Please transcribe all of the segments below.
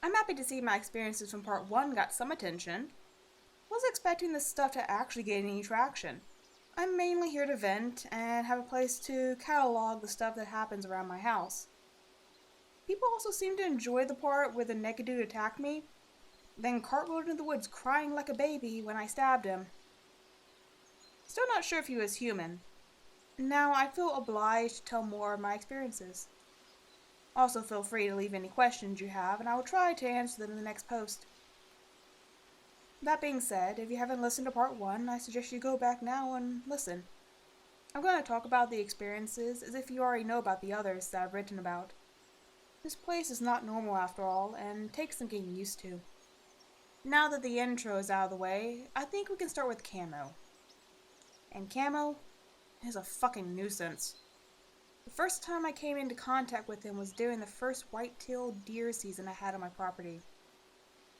I'm happy to see my experiences from part 1 got some attention. Wasn't expecting this stuff to actually gain any traction. I'm mainly here to vent and have a place to catalog the stuff that happens around my house. People also seem to enjoy the part where the naked dude attacked me, then cartwheeled into the woods crying like a baby when I stabbed him. Still not sure if he was human. Now I feel obliged to tell more of my experiences. Also feel free to leave any questions you have and I will try to answer them in the next post. That being said, if you haven't listened to part 1, I suggest you go back now and listen. I'm going to talk about the experiences as if you already know about the others that I've written about. This place is not normal after all, and takes some getting used to. Now that the intro is out of the way, I think we can start with Camo. And Camo is a fucking nuisance. The first time I came into contact with him was during the first white-tailed deer season I had on my property.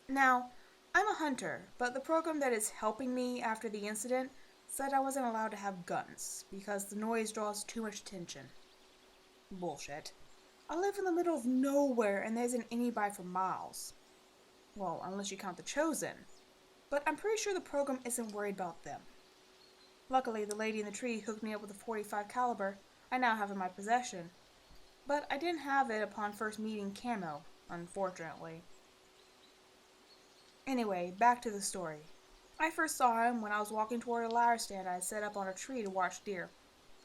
Now, I'm a hunter, but the program that is helping me after the incident said I wasn't allowed to have guns because the noise draws too much attention. Bullshit. I live in the middle of nowhere and there isn't anybody for miles. Well, unless you count the Chosen. But I'm pretty sure the program isn't worried about them. Luckily, the lady in the tree hooked me up with a .45 caliber I now have in my possession. But I didn't have it upon first meeting Camo, unfortunately. Anyway, back to the story. I first saw him when I was walking toward a ladder stand I had set up on a tree to watch deer,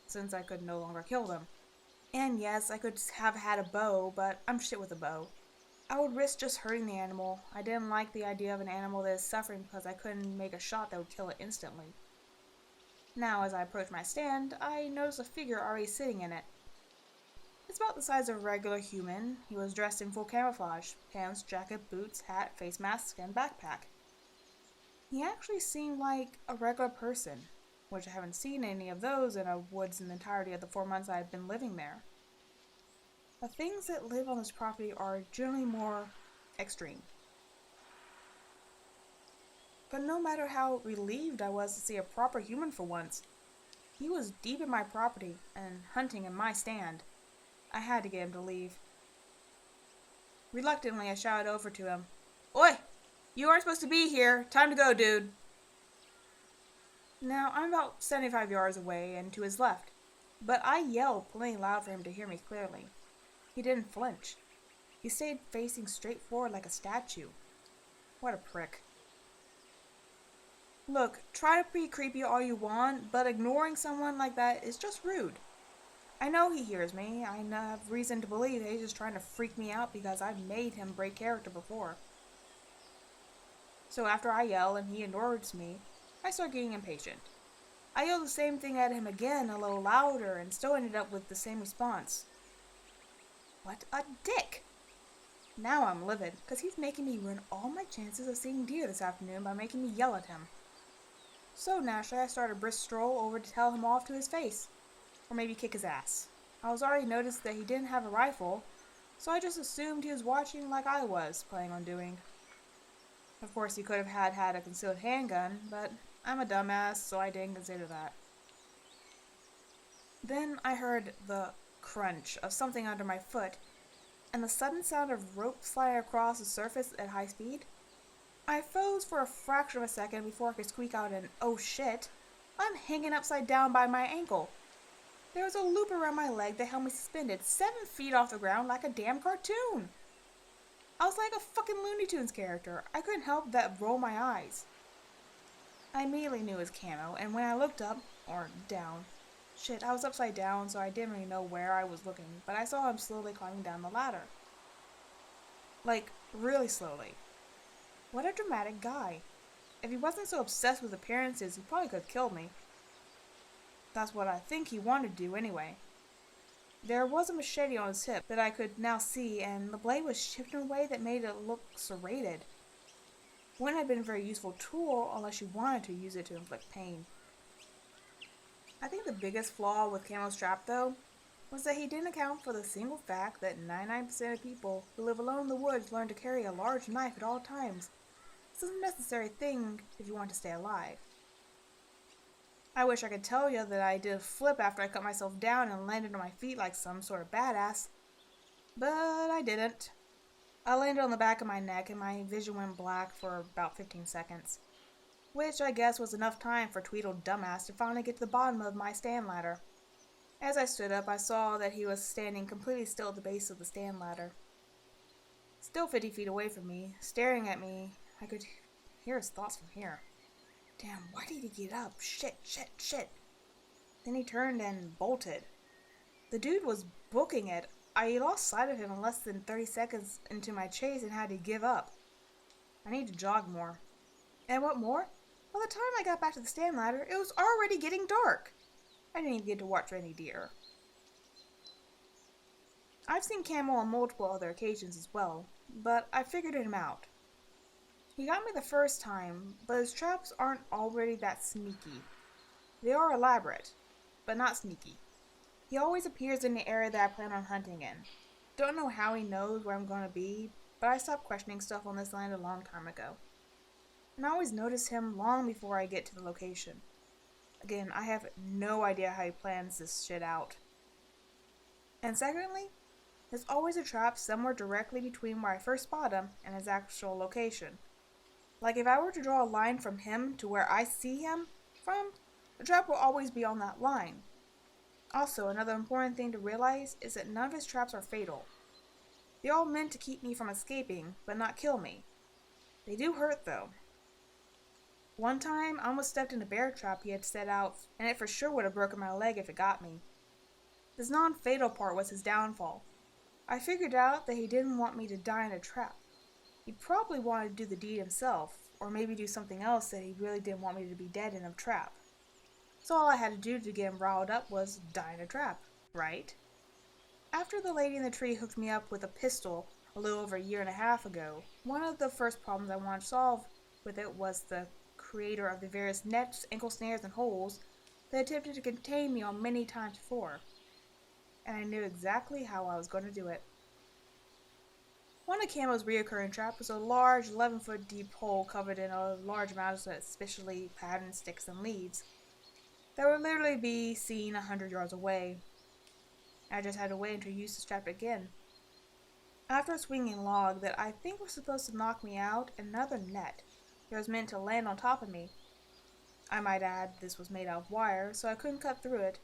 since I could no longer kill them. And yes, I could have had a bow, but I'm shit with a bow. I would risk just hurting the animal. I didn't like the idea of an animal that is suffering because I couldn't make a shot that would kill it instantly. Now, as I approached my stand, I noticed a figure already sitting in it. It's about the size of a regular human. He was dressed in full camouflage: pants, jacket, boots, hat, face mask, and backpack. He actually seemed like a regular person, which I haven't seen any of those in a woods in the entirety of the 4 months I've been living there. The things that live on this property are generally more extreme. But no matter how relieved I was to see a proper human for once, he was deep in my property and hunting in my stand. I had to get him to leave. Reluctantly, I shouted over to him, "Oi! You aren't supposed to be here. Time to go, dude." Now, I'm about 75 yards away and to his left, but I yelled plenty loud for him to hear me clearly. He didn't flinch. He stayed facing straight forward like a statue. What a prick. Look, try to be creepy all you want, but ignoring someone like that is just rude. I know he hears me. I have reason to believe that he's just trying to freak me out because I've made him break character before. So after I yell and he ignores me, I start getting impatient. I yelled the same thing at him again, a little louder, and still ended up with the same response. What a dick! Now I'm livid, because he's making me ruin all my chances of seeing deer this afternoon by making me yell at him. So naturally, I started a brisk stroll over to tell him off to his face, or maybe kick his ass. I was already noticed that he didn't have a rifle, so I just assumed he was watching like I was planning on doing. Of course, he could have had a concealed handgun, but I'm a dumbass, so I didn't consider that. Then I heard the crunch of something under my foot, and the sudden sound of rope sliding across the surface at high speed. I froze for a fraction of a second before I could squeak out an "oh shit." I'm hanging upside down by my ankle. There was a loop around my leg that held me suspended 7 feet off the ground like a damn cartoon. I was like a fucking Looney Tunes character. I couldn't help but roll my eyes. I immediately knew it was Camo, and when I looked up, or down, shit, I was upside down, so I didn't really know where I was looking, but I saw him slowly climbing down the ladder. Like, really slowly. What a dramatic guy. If he wasn't so obsessed with appearances, he probably could have killed me. That's what I think he wanted to do anyway. There was a machete on his hip that I could now see, and the blade was shifted in a way that made it look serrated. Wouldn't have been a very useful tool unless you wanted to use it to inflict pain. I think the biggest flaw with Camo's trap, though, was that he didn't account for the single fact that 99% of people who live alone in the woods learn to carry a large knife at all times. This is a necessary thing if you want to stay alive. I wish I could tell you that I did a flip after I cut myself down and landed on my feet like some sort of badass, but I didn't. I landed on the back of my neck and my vision went black for about 15 seconds, which I guess was enough time for Tweedle dumbass to finally get to the bottom of my stand ladder. As I stood up, I saw that he was standing completely still at the base of the stand ladder. Still 50 feet away from me, staring at me, I could hear his thoughts from here. Damn, why did he get up? Shit. Then he turned and bolted. The dude was booking it. I lost sight of him in less than 30 seconds into my chase and had to give up. I need to jog more. And what more? By the time I got back to the stand ladder, it was already getting dark. I didn't even get to watch any deer. I've seen Camel on multiple other occasions as well, but I figured him out. He got me the first time, but his traps aren't already that sneaky. They are elaborate, but not sneaky. He always appears in the area that I plan on hunting in. Don't know how he knows where I'm going to be, but I stopped questioning stuff on this land a long time ago. And I always notice him long before I get to the location. Again, I have no idea how he plans this shit out. And secondly, there's always a trap somewhere directly between where I first spot him and his actual location. Like if I were to draw a line from him to where I see him from, the trap will always be on that line. Also, another important thing to realize is that none of his traps are fatal. They're all meant to keep me from escaping, but not kill me. They do hurt though. One time, I almost stepped in a bear trap he had set out, and it for sure would have broken my leg if it got me. This non-fatal part was his downfall. I figured out that he didn't want me to die in a trap. He probably wanted to do the deed himself, or maybe do something else that he really didn't want me to be dead in a trap. So all I had to do to get him riled up was die in a trap, right? After the lady in the tree hooked me up with a pistol a little over a year and a half ago, one of the first problems I wanted to solve with it was the creator of the various nets, ankle snares, and holes that attempted to contain me on many times before. And I knew exactly how I was going to do it. One of Camo's reoccurring traps was a large 11-foot deep hole covered in a large amount of suspiciously patterned sticks and leaves that would literally be seen 100 yards away. I just had to wait until he used the trap again. After a swinging log that I think was supposed to knock me out, another net that was meant to land on top of me. I might add this was made out of wire, so I couldn't cut through it,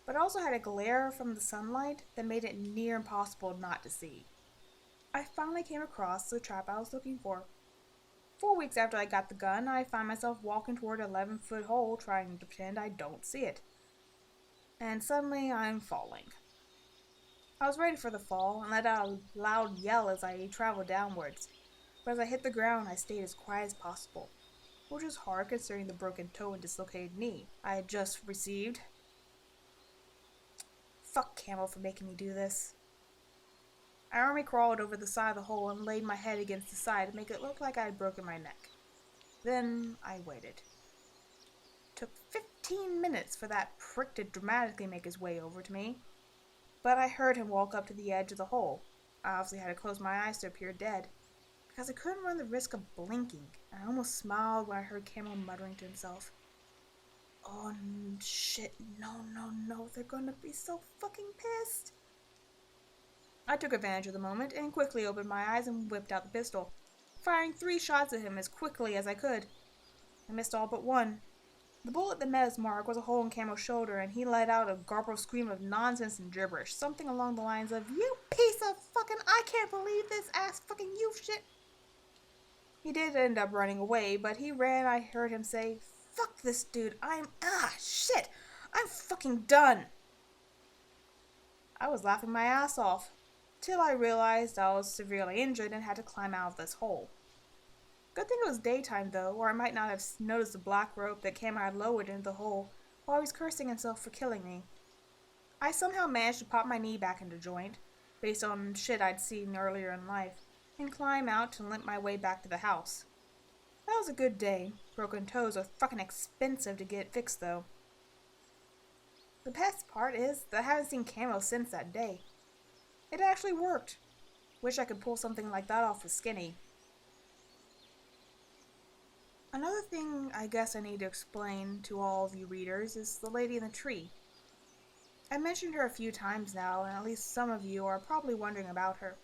but it also had a glare from the sunlight that made it near impossible not to see. I finally came across the trap I was looking for. 4 weeks after I got the gun, I find myself walking toward an 11-foot hole trying to pretend I don't see it. And suddenly I'm falling. I was ready for the fall and let out a loud yell as I traveled downwards, but as I hit the ground I stayed as quiet as possible, which was hard considering the broken toe and dislocated knee I had just received. Fuck Camel for making me do this. I army crawled over the side of the hole and laid my head against the side to make it look like I had broken my neck. Then I waited. It took 15 minutes for that prick to dramatically make his way over to me, but I heard him walk up to the edge of the hole. I obviously had to close my eyes to appear dead, because I couldn't run the risk of blinking, and I almost smiled when I heard Camel muttering to himself, "Oh shit, no, they're gonna be so fucking pissed." I took advantage of the moment and quickly opened my eyes and whipped out the pistol, firing 3 shots at him as quickly as I could. I missed all but one. The bullet that met his mark was a hole in Camel's shoulder, and he let out a garbled scream of nonsense and gibberish, something along the lines of, "You piece of fucking I can't believe this ass fucking you shit." He did end up running away, but he ran. I heard him say, "Fuck this dude, shit, I'm fucking done." I was laughing my ass off, till I realized I was severely injured and had to climb out of this hole. Good thing it was daytime though, or I might not have noticed the black rope that Cam had lowered into the hole while he was cursing himself for killing me. I somehow managed to pop my knee back into joint, based on shit I'd seen earlier in life, and climb out to limp my way back to the house. That was a good day. Broken toes are fucking expensive to get fixed though. The best part is that I haven't seen Camo since that day. It actually worked. Wish I could pull something like that off with Skinny. Another thing I guess I need to explain to all of you readers is the lady in the tree. I mentioned her a few times now, and at least some of you are probably wondering about her.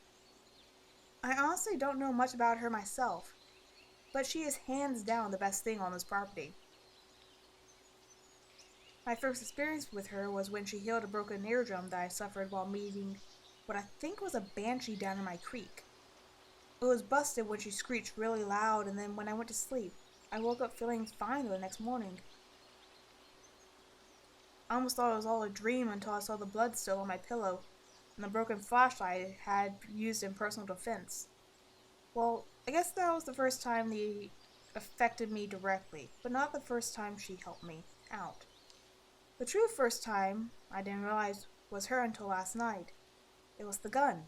I honestly don't know much about her myself, but she is hands down the best thing on this property. My first experience with her was when she healed a broken eardrum that I suffered while meeting what I think was a banshee down in my creek. It was busted when she screeched really loud, and then when I went to sleep, I woke up feeling fine the next morning. I almost thought it was all a dream until I saw the blood still on my pillow and the broken flashlight I had used in personal defense. Well, I guess that was the first time they affected me directly, but not the first time she helped me out. The true first time I didn't realize was her until last night. It was the gun.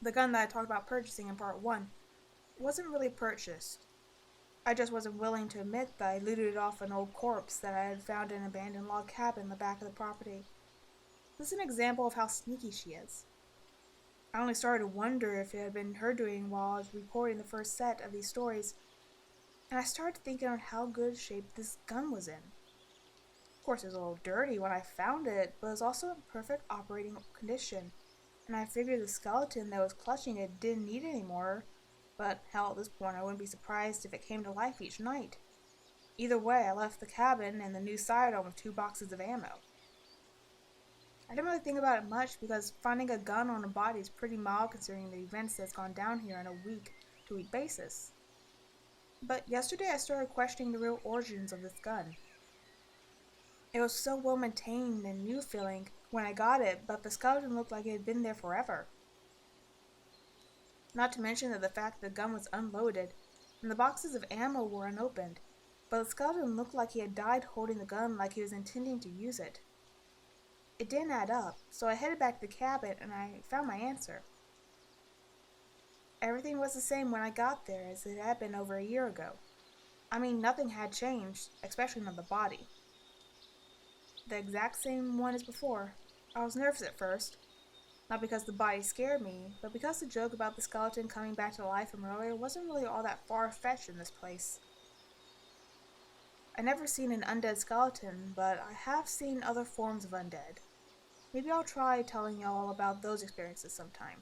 The gun that I talked about purchasing in part 1. It wasn't really purchased. I just wasn't willing to admit that I looted it off an old corpse that I had found in an abandoned log cabin in the back of the property. This is an example of how sneaky she is. I only started to wonder if it had been her doing while I was recording the first set of these stories, and I started thinking on how good shape this gun was in. Of course, it was a little dirty when I found it, but it was also in perfect operating condition, and I figured the skeleton that was clutching it didn't need it anymore, but hell, at this point I wouldn't be surprised if it came to life each night. Either way, I left the cabin and the new sidearm with 2 boxes of ammo. I didn't really think about it much because finding a gun on a body is pretty mild considering the events that's gone down here on a week-to-week basis. But yesterday I started questioning the real origins of this gun. It was so well maintained and new feeling when I got it, but the skeleton looked like it had been there forever. Not to mention that the fact that the gun was unloaded and the boxes of ammo were unopened, but the skeleton looked like he had died holding the gun like he was intending to use it. It didn't add up, so I headed back to the cabin and I found my answer. Everything was the same when I got there as it had been over a year ago. I mean, nothing had changed, especially not the body. The exact same one as before. I was nervous at first, not because the body scared me, but because the joke about the skeleton coming back to life from earlier wasn't really all that far-fetched in this place. I've never seen an undead skeleton, but I have seen other forms of undead. Maybe I'll try telling y'all about those experiences sometime.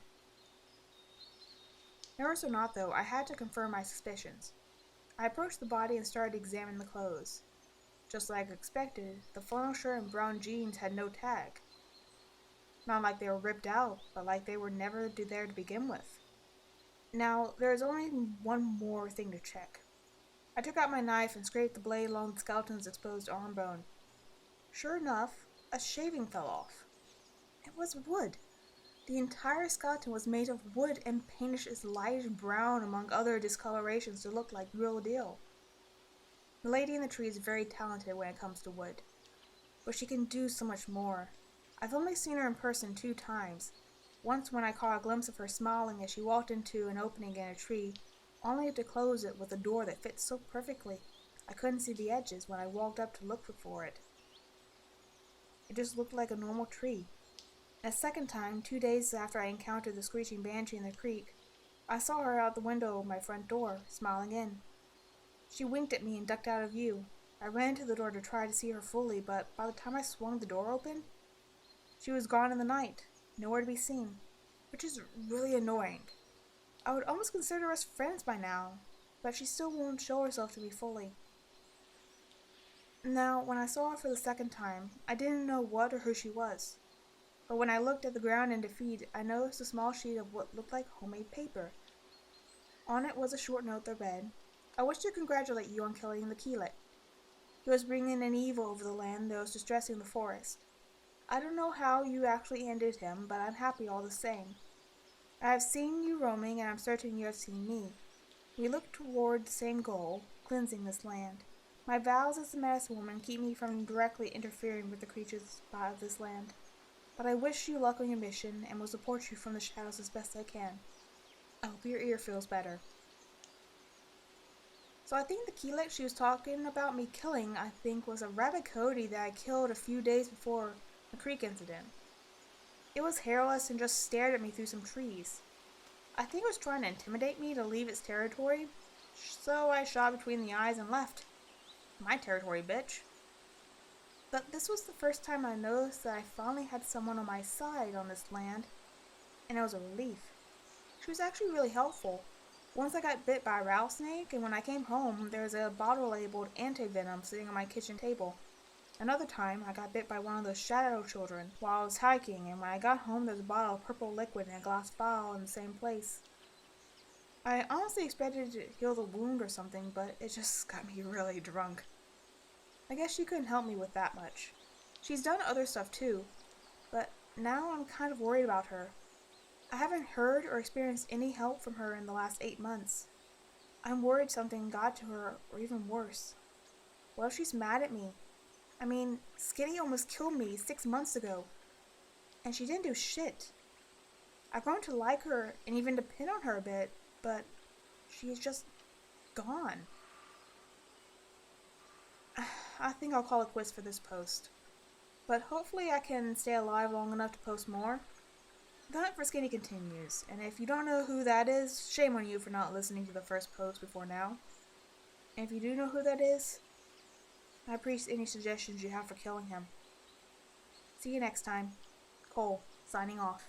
Nervous or not though, I had to confirm my suspicions. I approached the body and started examining the clothes. Just like I expected, the flannel shirt and brown jeans had no tag. Not like they were ripped out, but like they were never there to begin with. Now, there is only one more thing to check. I took out my knife and scraped the blade along the skeleton's exposed arm bone. Sure enough, a shaving fell off. It was wood. The entire skeleton was made of wood and painted as lightish brown among other discolorations to look like real deal. The lady in the tree is very talented when it comes to wood, but she can do so much more. I've only seen her in person 2 times. Once when I caught a glimpse of her smiling as she walked into an opening in a tree, only to close it with a door that fit so perfectly I couldn't see the edges when I walked up to look for it. It just looked like a normal tree. And a second time, 2 days after I encountered the screeching banshee in the creek, I saw her out the window of my front door, smiling in. She winked at me and ducked out of view. I ran to the door to try to see her fully, but by the time I swung the door open, she was gone in the night, nowhere to be seen, which is really annoying. I would almost consider us friends by now, but she still won't show herself to me fully. Now, when I saw her for the second time, I didn't know what or who she was. But when I looked at the ground in defeat, I noticed a small sheet of what looked like homemade paper. On it was a short note that read, "I wish to congratulate you on killing the Keelet. He was bringing an evil over the land that was distressing the forest. I don't know how you actually ended him, but I'm happy all the same. I have seen you roaming, and I'm certain you have seen me. We look toward the same goal, cleansing this land. My vows as a medicine woman keep me from directly interfering with the creatures of this land. But I wish you luck on your mission, and will support you from the shadows as best I can. I hope your ear feels better." So I think the Keelet she was talking about me killing, I think, was a rabbit coyote that I killed a few days before the creek incident. It was hairless and just stared at me through some trees. I think it was trying to intimidate me to leave its territory, so I shot between the eyes and left. My territory, bitch. But this was the first time I noticed that I finally had someone on my side on this land, and it was a relief. She was actually really helpful. Once I got bit by a rattlesnake, and when I came home, there was a bottle labeled anti-venom sitting on my kitchen table. Another time, I got bit by one of those shadow children while I was hiking, and when I got home, there was a bottle of purple liquid and a glass vial in the same place. I honestly expected it to heal the wound or something, but it just got me really drunk. I guess she couldn't help me with that much. She's done other stuff too, but now I'm kind of worried about her. I haven't heard or experienced any help from her in the last 8 months. I'm worried something got to her, or even worse. What if she's mad at me? I mean, Skinny almost killed me 6 months ago, and she didn't do shit. I've grown to like her and even depend on her a bit, but she's just gone. I think I'll call it quits for this post. But hopefully I can stay alive long enough to post more. The hunt for Skinny continues, and if you don't know who that is, shame on you for not listening to the first post before now. And if you do know who that is, I appreciate any suggestions you have for killing him. See you next time. Cole, signing off.